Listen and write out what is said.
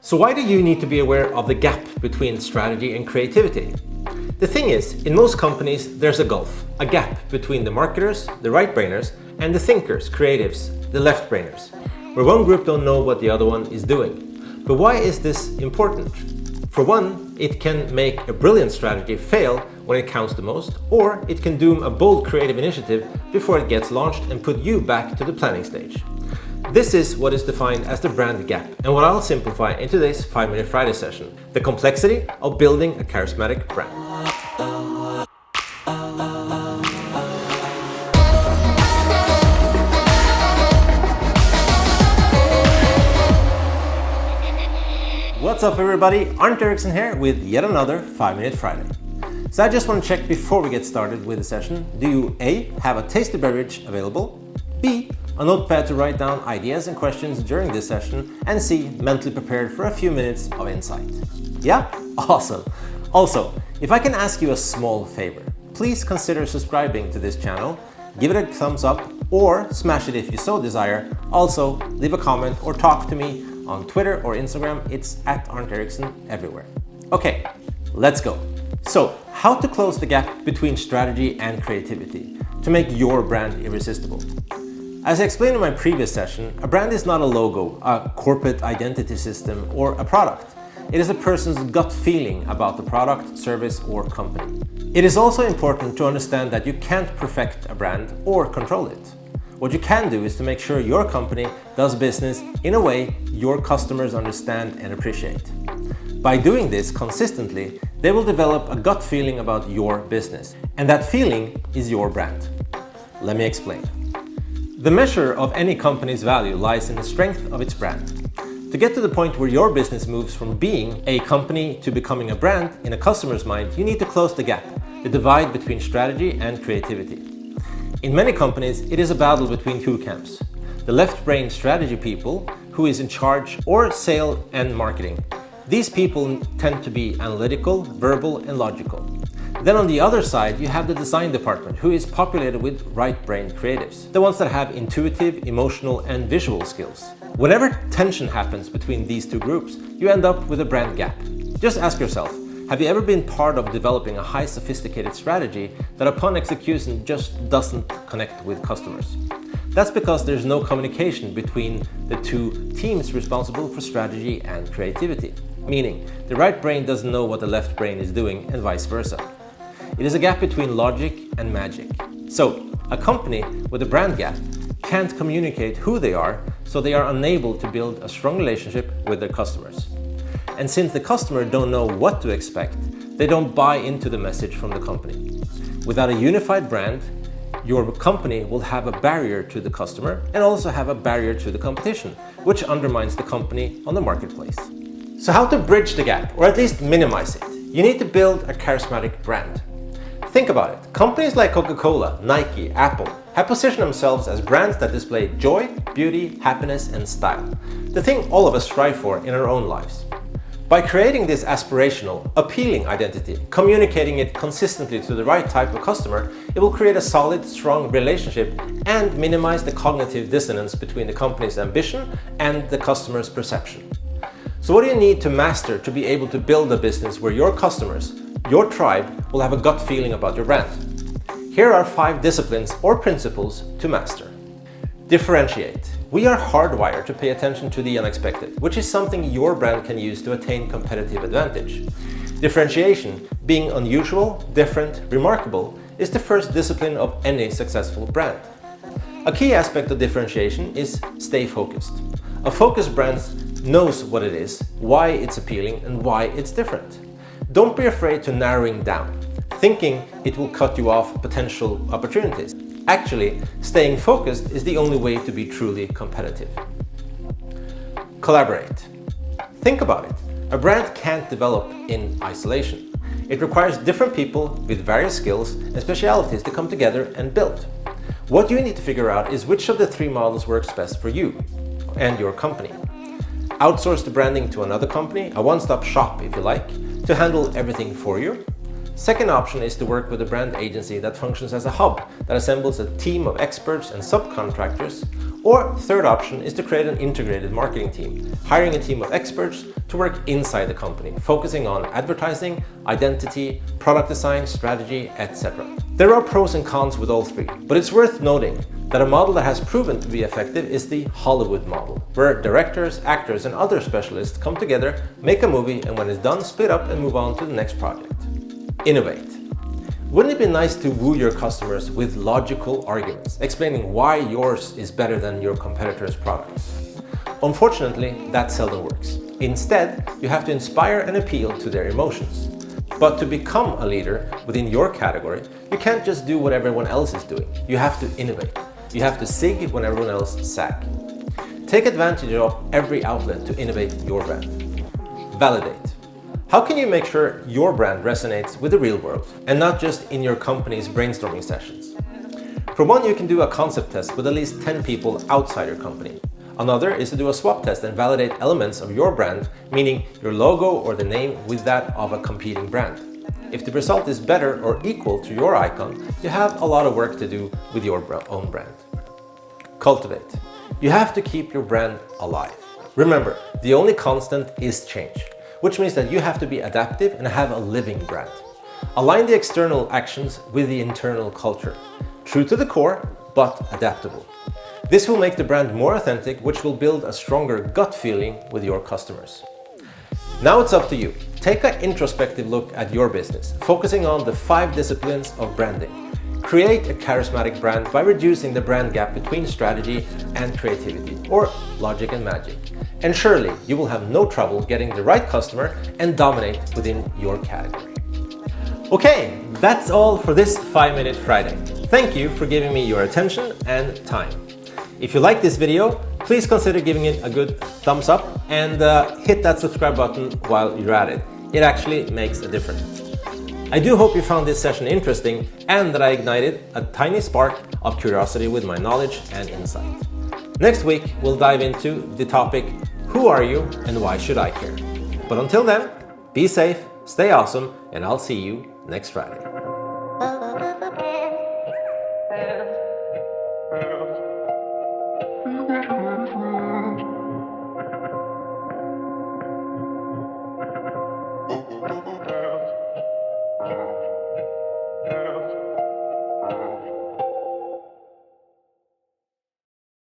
So why do you need to be aware of the gap between strategy and creativity? The thing is, in most companies, there's a gulf, a gap between the marketers, the right-brainers, and the thinkers, creatives, the left-brainers, where one group don't know what the other one is doing. But why is this important? For one, it can make a brilliant strategy fail when it counts the most, or it can doom a bold creative initiative before it gets launched and put you back to the planning stage. This is what is defined as the brand gap, and what I'll simplify in today's 5-Minute Friday session: the complexity of building a charismatic brand. What's up everybody, Arnt Eriksen here with yet another 5-Minute Friday. So I just want to check before we get started with the session, do you A, have a tasty beverage available, B, a notepad to write down ideas and questions during this session, and C, mentally prepared for a few minutes of insight? Yeah? Awesome! Also, if I can ask you a small favor, please consider subscribing to this channel, give it a thumbs up, or smash it if you so desire. Also, leave a comment or talk to me on Twitter or Instagram. It's at Arnt Eriksen everywhere. Okay, let's go. So, how to close the gap between strategy and creativity to make your brand irresistible? As I explained in my previous session, a brand is not a logo, a corporate identity system, or a product. It is a person's gut feeling about the product, service, or company. It is also important to understand that you can't perfect a brand or control it. What you can do is to make sure your company does business in a way your customers understand and appreciate. By doing this consistently, they will develop a gut feeling about your business, and that feeling is your brand. Let me explain. The measure of any company's value lies in the strength of its brand. To get to the point where your business moves from being a company to becoming a brand in a customer's mind, you need to close the gap, the divide between strategy and creativity. In many companies, it is a battle between two camps. The left-brain strategy people, who is in charge, or sales and marketing. These people tend to be analytical, verbal, and logical. Then on the other side, you have the design department, who is populated with right-brain creatives, the ones that have intuitive, emotional, and visual skills. Whenever tension happens between these two groups, you end up with a brand gap. Just ask yourself, have you ever been part of developing a high sophisticated strategy that upon execution just doesn't connect with customers? That's because there's no communication between the two teams responsible for strategy and creativity, meaning the right brain doesn't know what the left brain is doing and vice versa. It is a gap between logic and magic. So, a company with a brand gap can't communicate who they are, so they are unable to build a strong relationship with their customers. And since the customer don't know what to expect, they don't buy into the message from the company. Without a unified brand, your company will have a barrier to the customer and also have a barrier to the competition, which undermines the company on the marketplace. So how to bridge the gap, or at least minimize it? You need to build a charismatic brand. Think about it. Companies like Coca-Cola, Nike, Apple have positioned themselves as brands that display joy, beauty, happiness, and style. The thing all of us strive for in our own lives. By creating this aspirational, appealing identity, communicating it consistently to the right type of customer, it will create a solid, strong relationship and minimize the cognitive dissonance between the company's ambition and the customer's perception. So what do you need to master to be able to build a business where your customers, your tribe, will have a gut feeling about your brand? Here are 5 disciplines or principles to master. Differentiate. We are hardwired to pay attention to the unexpected, which is something your brand can use to attain competitive advantage. Differentiation, being unusual, different, remarkable, is the first discipline of any successful brand. A key aspect of differentiation is stay focused. A focused brand knows what it is, why it's appealing, and why it's different. Don't be afraid to narrowing down, thinking it will cut you off potential opportunities. Actually, staying focused is the only way to be truly competitive. Collaborate. Think about it. A brand can't develop in isolation. It requires different people with various skills and specialities to come together and build. What you need to figure out is which of the 3 models works best for you and your company. Outsource the branding to another company, a one-stop shop if you like, to handle everything for you. Second option is to work with a brand agency that functions as a hub that assembles a team of experts and subcontractors. Or third option is to create an integrated marketing team, hiring a team of experts to work inside the company, focusing on advertising, identity, product design, strategy, etc. There are pros and cons with all three, but it's worth noting that a model that has proven to be effective is the Hollywood model, where directors, actors, and other specialists come together, make a movie, and when it's done, split up and move on to the next project. Innovate. Wouldn't it be nice to woo your customers with logical arguments, explaining why yours is better than your competitor's products? Unfortunately, that seldom works. Instead, you have to inspire and appeal to their emotions. But to become a leader within your category, you can't just do what everyone else is doing. You have to innovate. You have to zig when everyone else sag. Take advantage of every outlet to innovate your brand. Validate. How can you make sure your brand resonates with the real world and not just in your company's brainstorming sessions? For one, you can do a concept test with at least 10 people outside your company. Another is to do a swap test and validate elements of your brand, meaning your logo or the name, with that of a competing brand. If the result is better or equal to your icon, you have a lot of work to do with your own brand. Cultivate. You have to keep your brand alive. Remember, the only constant is change, which means that you have to be adaptive and have a living brand. Align the external actions with the internal culture. True to the core, but adaptable. This will make the brand more authentic, which will build a stronger gut feeling with your customers. Now it's up to you. Take an introspective look at your business, focusing on the 5 disciplines of branding. Create a charismatic brand by reducing the brand gap between strategy and creativity, or logic and magic. And surely you will have no trouble getting the right customer and dominate within your category. Okay, that's all for this 5-Minute Friday. Thank you for giving me your attention and time. If you like this video, please consider giving it a good thumbs up and hit that subscribe button while you're at it. It actually makes a difference. I do hope you found this session interesting and that I ignited a tiny spark of curiosity with my knowledge and insight. Next week, we'll dive into the topic, who are you and why should I care? But until then, be safe, stay awesome, and I'll see you next Friday.